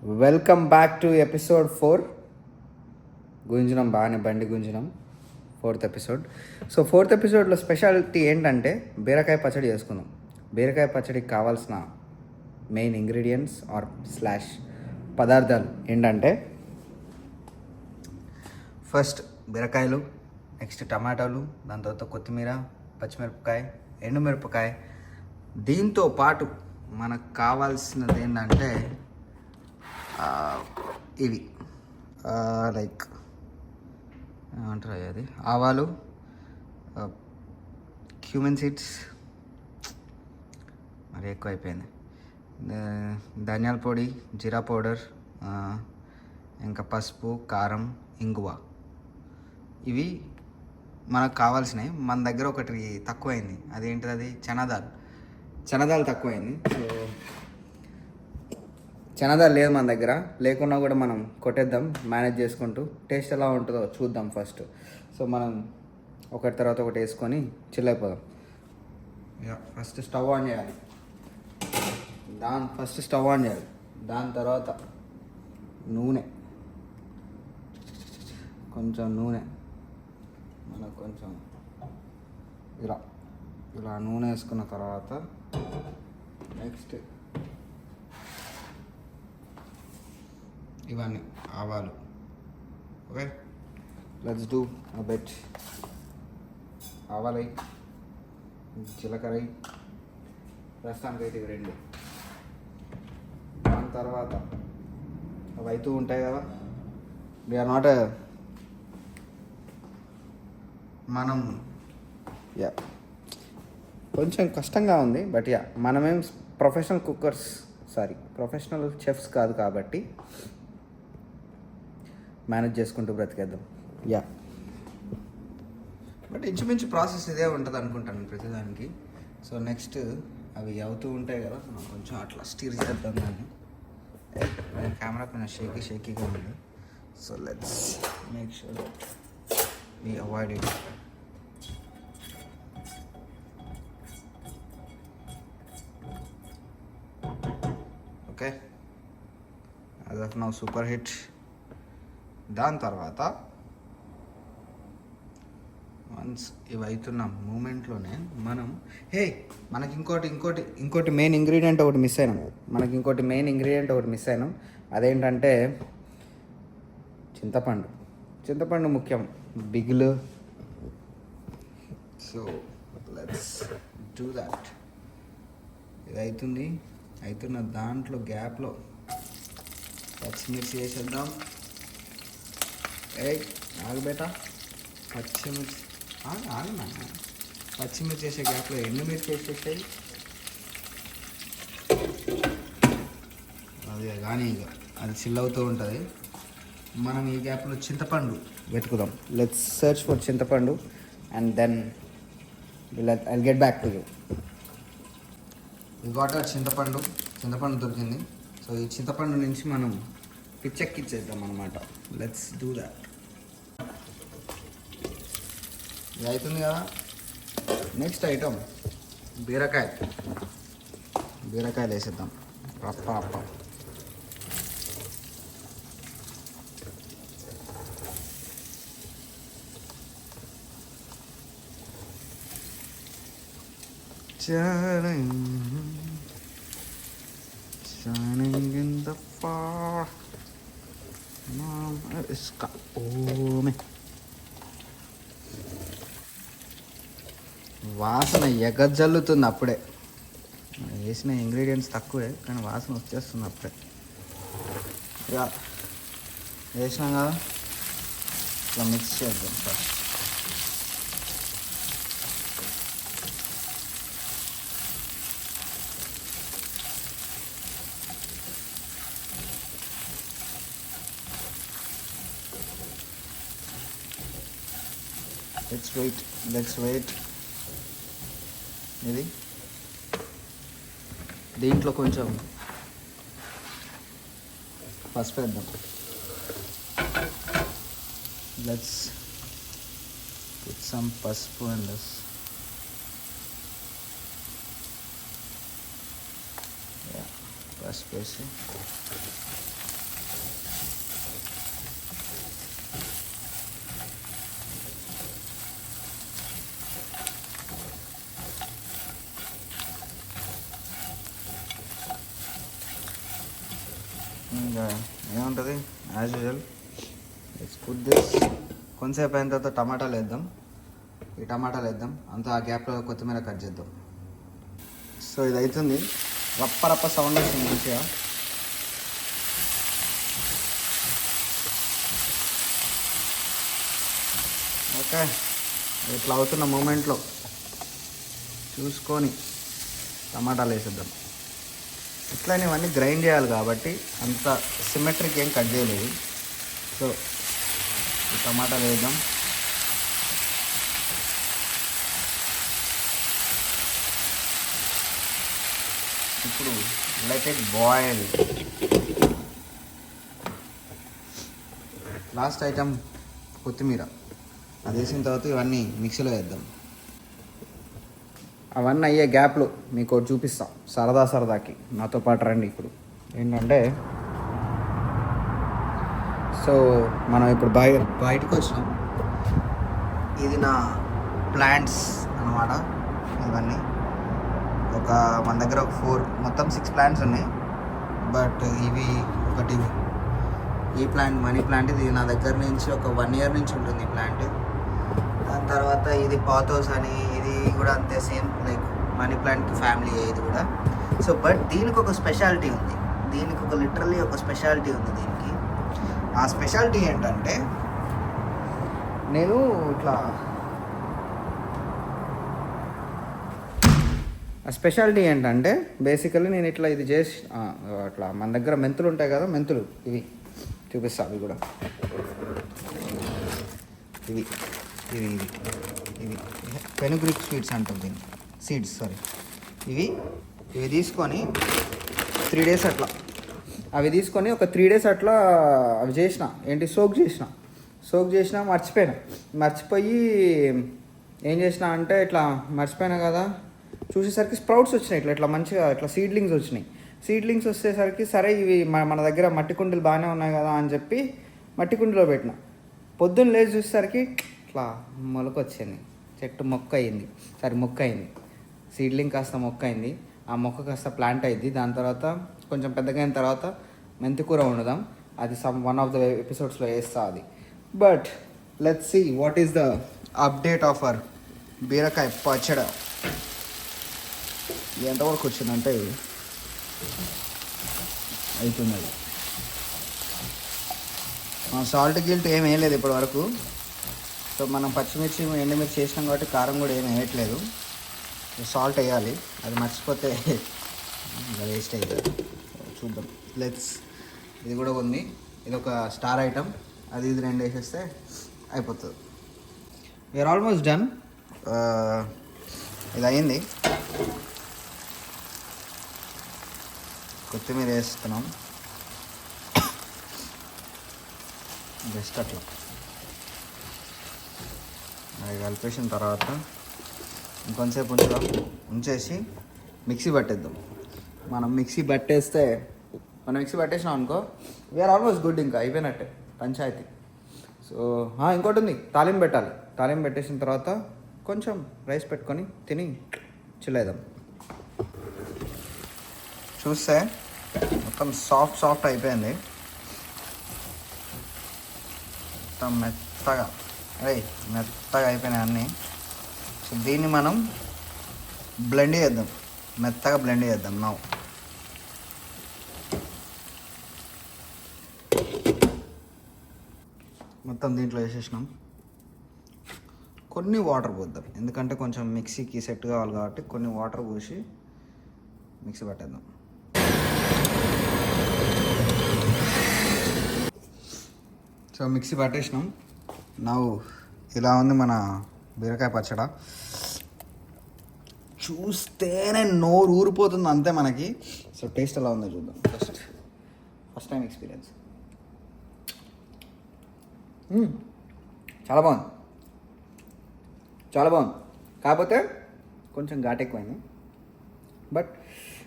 Welcome back to episode 4. గుంజనం బాగానే బండి గుంజనం 4th episode. So 4th ఎపిసోడ్లో స్పెషాలిటీ ఏంటంటే బీరకాయ పచ్చడి చేసుకుందాం. బీరకాయ పచ్చడికి కావాల్సిన మెయిన్ ఇంగ్రీడియంట్స్ ఆర్ స్లాష్ పదార్థాలు ఏంటంటే ఫస్ట్ బీరకాయలు, నెక్స్ట్ టమాటాలు, దాని తర్వాత కొత్తిమీర, పచ్చిమిరపకాయ, ఎండుమిరపకాయ. దీంతో పాటు మనకు కావాల్సినది ఏంటంటే ఇవి లైక్ ఏమంటారు అది ఆవాలు, క్యూమిన్ సీడ్స్ మరి ఎక్కువ అయిపోయింది, ధనియాల పొడి, జీరా పౌడర్, ఇంకా పసుపు, కారం, ఇంగువ. ఇవి మనకు కావాల్సినవి. మన దగ్గర ఒకటి తక్కువైంది, అదేంటిది, అది చనదాలు తక్కువైంది. సో చనదాలు లేదు మన దగ్గర, లేకున్నా కూడా మనం కొట్టేద్దాం మేనేజ్ చేసుకుంటూ. టేస్ట్ ఎలా ఉంటుందో చూద్దాం ఫస్ట్. సో మనం ఒకటి తర్వాత ఒకటి వేసుకొని చిల్ అయిపోదాం. ఫస్ట్ స్టవ్ ఆన్ చేయాలి. దాని తర్వాత నూనె, కొంచెం నూనె, మనకు కొంచెం ఇలా నూనె వేసుకున్న తర్వాత నెక్స్ట్ ఇవన్నీ ఆవాలు. Okay, let's do a bet. ఆవాలై, జీలకర్ర, ప్రస్తుతానికి అయితే ఇవి రెండు. దాని తర్వాత అవి అవుతూ ఉంటాయి కదా, వీఆర్ నాట్ మనం కొంచెం కష్టంగా ఉంది, బట్ మనమేం ప్రొఫెషనల్ చెఫ్స్ కాదు కాబట్టి మేనేజ్ చేసుకుంటూ బ్రతికేద్దాం. బట్ ఇంచుమించు ప్రాసెస్ ఇదే ఉంటుంది అనుకుంటాను ప్రతిదానికి. సో నెక్స్ట్ అవి అవుతూ ఉంటాయి కదా, మనం కొంచెం అట్లా స్టీర్ చేద్దాం దాన్ని. కెమెరా పైన షేకీగా ఉంది. So let's make sure that we avoid it. Okay, as of now super hit. దాని తర్వాత వన్స్ ఇవి అవుతున్న మూమెంట్లోనే మనకి ఇంకోటి మెయిన్ ఇంగ్రీడియంట్ ఒకటి మిస్ అయినాం. అదేంటంటే చింతపండు ముఖ్యం, బిగులు. So let's do that. ఇది అవుతున్న దాంట్లో గ్యాప్లో పచ్చిమిర్చి వేసేద్దాం. ఆగబేటా, పచ్చిమిర్చి వేసే గ్యాప్లో ఎండుమిర్చి వేసేసాయి. అది కానీ ఇక అది చిల్ అవుతూ ఉంటుంది. మనం ఈ గ్యాప్లో చింతపండు వెతుకుదాం. Let's search for chintapandu and then I'll get back to you. ఈ గాట్ చింతపండు దొరికింది. సో ఈ చింతపండు నుంచి మనం పిచ్చెక్కిచ్చేద్దాం అనమాట. Let's do that. ఇది అవుతుంది కదా, నెక్స్ట్ ఐటమ్ బీరకాయలు వేసేద్దాం. రప్ప shining in the far. వాసన ఎగజల్లుతుంది అప్పుడే. వేసిన ఇంగ్రీడియంట్స్ తక్కువే కానీ వాసన వచ్చేస్తుంది అప్పుడే. వేసినాం కదా, ఇట్లా మిక్స్ చేద్దాం ఫస్ట్. Let's wait. ఇది దీంట్లో కొంచెం పసుపు వేద్దాం. లెట్స్ పుట్ సమ్ పసుపు అండ్ పసుపు వేసి ఇంకా ఏముంటుంది as usual. Let's put this. కొంతసేపు అయిన తర్వాత టమాటాలు వేద్దాం. ఈ టమాటాలు వేద్దాం, అంతా ఆ గ్యాప్లో కొత్తిమీర కట్ చేద్దాం. సో ఇది అవుతుంది, రప్ప రప్ప సౌండ్ వస్తుంది మంచిగా. ఓకే, ఇట్లా అవుతున్న మూమెంట్లో చూసుకొని టమాటాలు వేసేద్దాం. ఇట్లానే ఇవన్నీ గ్రైండ్ చేయాలి కాబట్టి అంత సిమెట్రిక్ ఏం కట్ చేయలేదు. సో ఈ టమాటాలు వేద్దాం. ఇప్పుడు let it boil. Last item కొత్తిమీర. అది వేసిన తర్వాత ఇవన్నీ మిక్సీలో వేద్దాం. అవన్నీ అయ్యే గ్యాప్లో మీకు ఒకటి చూపిస్తాం సరదాకి. నాతో పాటు రండి. ఇప్పుడు ఏంటంటే, సో మనం ఇప్పుడు బయటకు వచ్చినాం. ఇది నా ప్లాంట్స్ అన్నమాట. ఇవన్నీ మన దగ్గర ఒక 4 మొత్తం 6 ప్లాంట్స్ ఉన్నాయి. బట్ ఇవి ఒకటి, ఈ ప్లాంట్ మనీ ప్లాంట్, ఇది నా దగ్గర నుంచి ఒక 1 year నుంచి ఉంటుంది ఈ ప్లాంట్. దాని తర్వాత ఇది పాథోస్ అని, ఇది కూడా అంతే సేమ్ లైక్ మనీ ప్లాంట్కి ఫ్యామిలీ ఇది కూడా. సో బట్ దీనికి ఒక స్పెషాలిటీ ఉంది, దీనికి ఒక లిటరల్లీ ఒక స్పెషాలిటీ ఉంది దీనికి. ఆ స్పెషాలిటీ ఏంటంటే, నేను ఇట్లా బేసికల్లీ నేను ఇట్లా ఇది చేసి అట్లా మన దగ్గర మెంతులు ఉంటాయి కదా, మెంతులు ఇవి చూపిస్తా. అవి కూడా ఇవి ఇవి ఇవి ఇవి ఫెనుగ్రీక్ స్వీట్స్ అంటాం దీన్ని, సీడ్స్ సారీ. ఇవి తీసుకొని 3 days అట్లా, అవి తీసుకొని ఒక 3 days అట్లా అవి చేసిన, ఏంటి సోక్ చేసిన మర్చిపోయి ఏం చేసిన అంటే, ఇట్లా మర్చిపోయినా కదా, చూసేసరికి స్ప్రౌట్స్ వచ్చినాయి. ఇట్లా మంచిగా ఇట్లా సీడ్లింగ్స్ వచ్చినాయి. సీడ్లింగ్స్ వచ్చేసరికి సరే ఇవి మన దగ్గర మట్టి కుండీలు బాగానే ఉన్నాయి కదా అని చెప్పి మట్టి కుండీలో పెట్టిన. పొద్దున్న లేచి చూసేసరికి ఇట్లా మొలకొచ్చింది, చెట్టు మొక్క అయింది. సీడ్లింగ్ కాస్త మొక్క అయింది, ఆ మొక్క కాస్త ప్లాంట్ అయింది. దాని తర్వాత కొంచెం పెద్దగా అయిన తర్వాత మెంతి కూర వండుదాం. అది వన్ ఆఫ్ ద ఎపిసోడ్స్లో వేస్తా అది. But let's see what is the update of our beerakaya pachadi. ఎంతవరకు వచ్చిందంటే అవుతుంది. సాల్ట్ గిల్ట్ ఏం వేయలేదు ఇప్పటి వరకు. సో మనం పచ్చిమిర్చి ఎండుమిర్చి చేసినాం కాబట్టి కారం కూడా ఏమి వేయట్లేదు. సాల్ట్ వేయాలి, అది మర్చిపోతే వేస్ట్ అవుతుంది. చూద్దాం. ఇది కూడా ఉంది, ఇది ఒక స్టార్ ఐటమ్. అది 2 వేసేస్తే అయిపోతుంది. We are almost done. ఇది అయింది. కొత్తిమీర వేస్తున్నాం జస్ట్ అట్లా. అది కలిపేసిన తర్వాత ఇంకొంతసేపు ఉంచేసి మిక్సీ పట్టేద్దాం. మనం మిక్సీ పట్టేసినాం అనుకో, వీఆర్ ఆల్మోస్ట్ గుడ్. ఇంకా అయిపోయినట్టే పంచాయతీ. సో ఇంకోటి ఉంది, తాలింపు పెట్టాలి. తాలింపు పెట్టేసిన తర్వాత కొంచెం రైస్ పెట్టుకొని తిని చిల్లేద్దాం. చూస్తే మొత్తం సాఫ్ట్ అయిపోయింది, మొత్తం మెత్తగా అయిపోయినాయి అన్నీ. సో దీన్ని మనం మెత్తగా బ్లెండ్ చేద్దాం. నా మొత్తం దీంట్లో వేసేసినాం. కొన్ని వాటర్ పోద్దాం, ఎందుకంటే కొంచెం మిక్సీకి సెట్ కావాలి కాబట్టి కొన్ని వాటర్ పోసి మిక్సీ పట్టేద్దాం. సో మిక్సీ పట్టేసినాం. ఇలా ఉంది మన బీరకాయ పచ్చడి. చూస్తేనే నోరు ఊరిపోతుంది అంతే మనకి. సో టేస్ట్ ఎలా ఉందో చూద్దాం. First time experience. చాలా బాగుంది, కాకపోతే కొంచెం ఘాట్ ఎక్కువైంది. But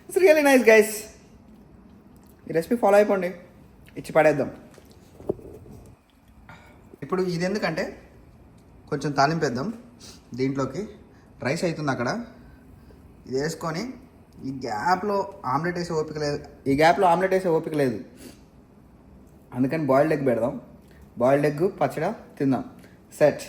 it's really nice guys. ఈ రెసిపీ ఫాలో అయిపోండి, ఇచ్చి పడేద్దాం. ఇప్పుడు ఇది ఎందుకంటే కొంచెం తాలింపేద్దాం దీంట్లోకి. రైస్ అవుతుంది అక్కడ, ఇది వేసుకొని ఈ గ్యాప్లో ఆమ్లెట్ వేసే ఓపిక లేదు. అందుకని బాయిల్డ్ ఎగ్ పెడదాం. బాయిల్డ్ ఎగ్ పచ్చడి తిందాం. సెట్.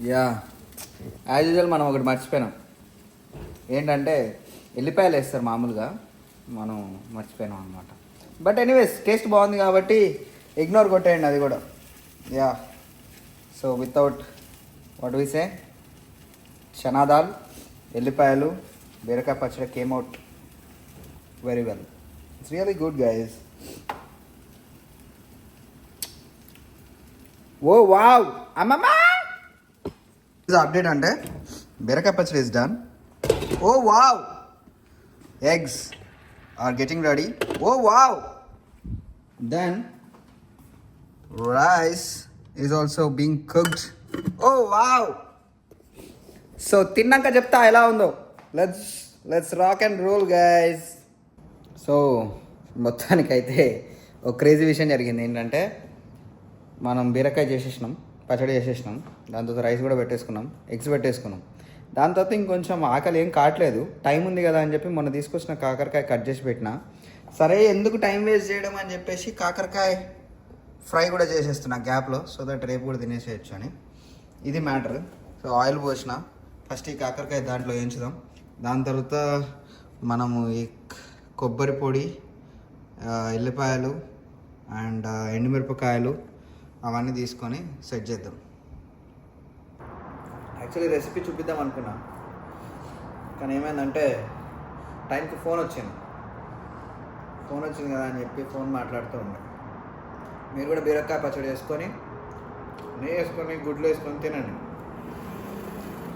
యా, యాజ్ యూజువల్ మనం ఒకటి మర్చిపోయినాం. ఏంటంటే ఎల్లిపాయలు వేస్తారు మామూలుగా, మనం మర్చిపోయినాం అనమాట. బట్ ఎనీవేస్ టేస్ట్ బాగుంది కాబట్టి ఇగ్నోర్ కొట్టేయండి అది కూడా. Yeah, so without what we say, chana dal, ఎల్లిపాయలు, బీరకాయ పచ్చడి came out very well. It's really good guys. Oh wow అమ్మమ్మ. అప్డేట్ అంటే బీరకాయ పచ్చడి is done. Oh wow, eggs are getting ready. Oh wow, then rice is also being cooked. Oh wow. So తిన్నాక చెప్తా ఎలా ఉందో. Let's rock and roll guys. So మొత్తానికైతే ఒక క్రేజీ విషయం జరిగింది. ఏంటంటే మనం బీరకాయ చేసేసినాం, పచ్చడి చేసేసినాం, దాని తర్వాత రైస్ కూడా పెట్టేసుకున్నాం, ఎగ్స్ పెట్టేసుకున్నాం. దాని తర్వాత ఇంకొంచెం ఆకలి ఏం కావట్లేదు, టైం ఉంది కదా అని చెప్పి మొన్న తీసుకొచ్చిన కాకరకాయ కట్ చేసి పెట్టిన. సరే ఎందుకు టైం వేస్ట్ చేయడం అని చెప్పేసి కాకరకాయ ఫ్రై కూడా చేసేస్తున్నా గ్యాప్లో, సో దట్ రేపు కూడా తినేసేయచ్చు అని. ఇది మ్యాటర్. సో ఆయిల్ పోసిన, ఫస్ట్ ఈ కాకరకాయ దాంట్లో వేయించుదాం. దాని తర్వాత మనము ఈ కొబ్బరి పొడి, ఎల్లిపాయలు అండ్ ఎండుమిరపకాయలు అవన్నీ తీసుకొని సెట్ చేద్దాం. యాక్చువల్లీ రెసిపీ చూపిద్దాం అనుకున్నా, కానీ ఏమైందంటే టైంకి ఫోన్ వచ్చింది కదా అని చెప్పి ఫోన్ మాట్లాడుతూ ఉండే. మీరు కూడా బీరకాయ పచ్చడి వేసుకొని, నెయ్యి వేసుకొని, గుడ్లు వేసుకొని తినండి.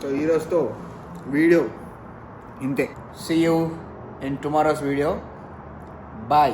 సో ఈరోజుతో వీడియో ఇంతే. See you in tomorrow's video.